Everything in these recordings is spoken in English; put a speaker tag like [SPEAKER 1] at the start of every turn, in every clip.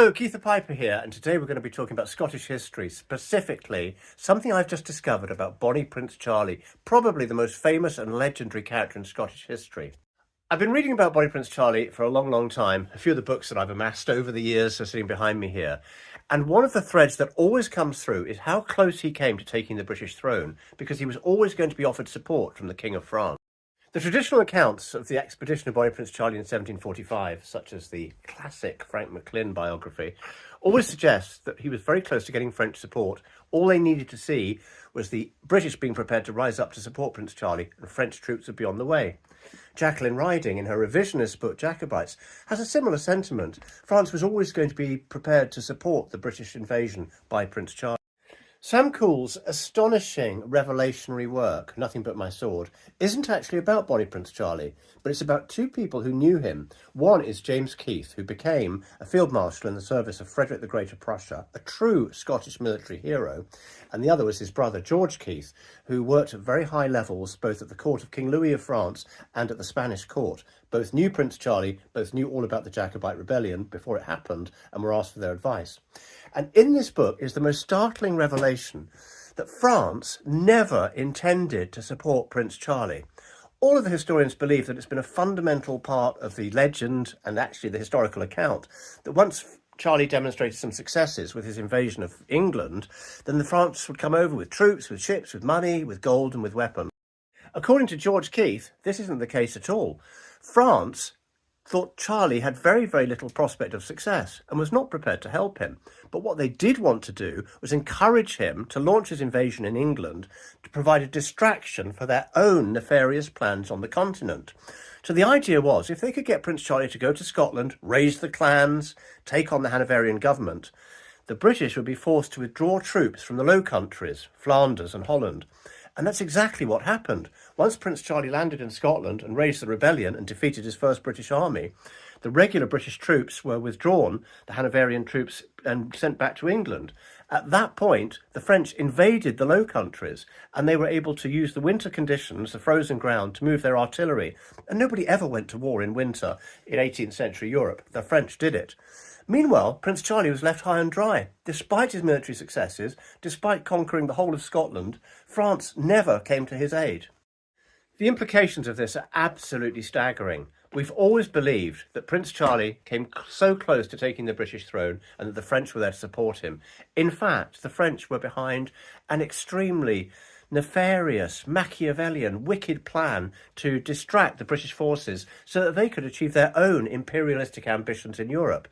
[SPEAKER 1] Hello, Keith the Piper here, and today we're going to be talking about Scottish history, specifically something I've just discovered about Bonnie Prince Charlie, probably the most famous and legendary character in Scottish history. I've been reading about Bonnie Prince Charlie for a long, long time. A few of the books that I've amassed over the years are sitting behind me here. And one of the threads that always comes through is how close he came to taking the British throne, because he was always going to be offered support from the King of France. The traditional accounts of the expedition of Bonnie Prince Charlie in 1745, such as the classic Frank McLynn biography, always suggest that he was very close to getting French support. All they needed to see was the British being prepared to rise up to support Prince Charlie, and French troops would be on the way. Jacqueline Riding, in her revisionist book Jacobites, has a similar sentiment. France was always going to be prepared to support the British invasion by Prince Charlie. Sam Coole's astonishing revelationary work, Nothing But My Sword, isn't actually about Bonnie Prince Charlie, but it's about two people who knew him. One is James Keith, who became a field marshal in the service of Frederick the Great of Prussia, a true Scottish military hero, and the other was his brother George Keith, who worked at very high levels both at the court of King Louis of France and at the Spanish court. Both knew Prince Charlie, both knew all about the Jacobite rebellion before it happened, and were asked for their advice. And in this book is the most startling revelation that France never intended to support Prince Charlie. All of the historians believe that it's been a fundamental part of the legend and actually the historical account that once Charlie demonstrated some successes with his invasion of England, then the France would come over with troops, with ships, with money, with gold and with weapons. According to George Keith, this isn't the case at all. France thought Charlie had very, very little prospect of success and was not prepared to help him. But what they did want to do was encourage him to launch his invasion in England to provide a distraction for their own nefarious plans on the continent. So the idea was, if they could get Prince Charlie to go to Scotland, raise the clans, take on the Hanoverian government, the British would be forced to withdraw troops from the Low Countries, Flanders and Holland. And that's exactly what happened. Once Prince Charlie landed in Scotland and raised the rebellion and defeated his first British army, the regular British troops were withdrawn, the Hanoverian troops, and sent back to England. At that point, the French invaded the Low Countries, and they were able to use the winter conditions, the frozen ground, to move their artillery. And nobody ever went to war in winter in 18th century Europe. The French did it. Meanwhile, Prince Charlie was left high and dry. Despite his military successes, despite conquering the whole of Scotland, France never came to his aid. The implications of this are absolutely staggering. We've always believed that Prince Charlie came so close to taking the British throne and that the French were there to support him. In fact, the French were behind an extremely nefarious, Machiavellian, wicked plan to distract the British forces so that they could achieve their own imperialistic ambitions in Europe.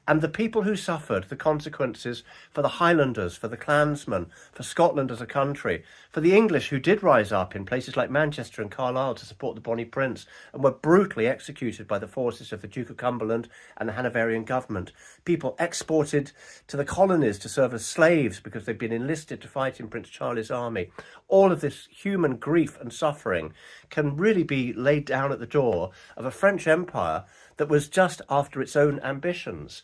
[SPEAKER 1] And the people who suffered the consequences for the Highlanders, for the clansmen, for Scotland as a country, for the English who did rise up in places like Manchester and Carlisle to support the Bonnie Prince and were brutally executed by the forces of the Duke of Cumberland and the Hanoverian government. People exported to the colonies to serve as slaves because they'd been enlisted to fight in Prince Charlie's army. All of this human grief and suffering can really be laid down at the door of a French empire that was just after its own ambitions.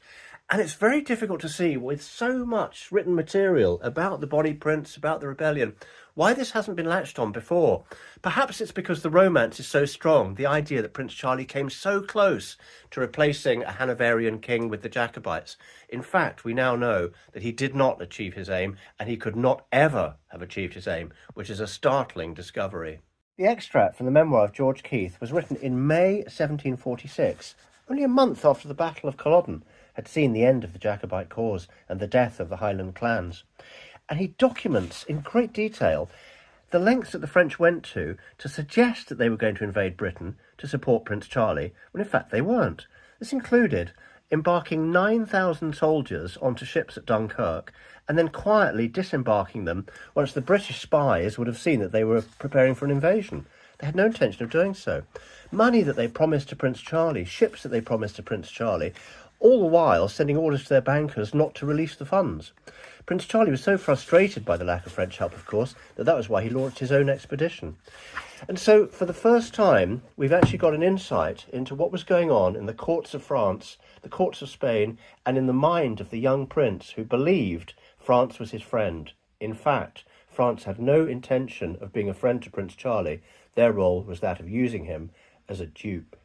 [SPEAKER 1] And it's very difficult to see, with so much written material about the Bonnie Prince, about the rebellion, why this hasn't been latched on before. Perhaps it's because the romance is so strong, the idea that Prince Charlie came so close to replacing a Hanoverian king with the Jacobites. In fact, we now know that he did not achieve his aim, and he could not ever have achieved his aim, which is a startling discovery. The extract from the memoir of George Keith was written in May 1746, only a month after the Battle of Culloden had seen the end of the Jacobite cause and the death of the Highland clans. And he documents in great detail the lengths that the French went to suggest that they were going to invade Britain to support Prince Charlie, when in fact they weren't. This included embarking 9,000 soldiers onto ships at Dunkirk and then quietly disembarking them once the British spies would have seen that they were preparing for an invasion. They had no intention of doing so. Money that they promised to Prince Charlie, ships that they promised to Prince Charlie, all the while sending orders to their bankers not to release the funds. Prince Charlie was so frustrated by the lack of French help, of course, that was why he launched his own expedition. And so, for the first time, we've actually got an insight into what was going on in the courts of France, the courts of Spain, and in the mind of the young prince who believed France was his friend. In fact, France had no intention of being a friend to Prince Charlie. Their role was that of using him as a dupe.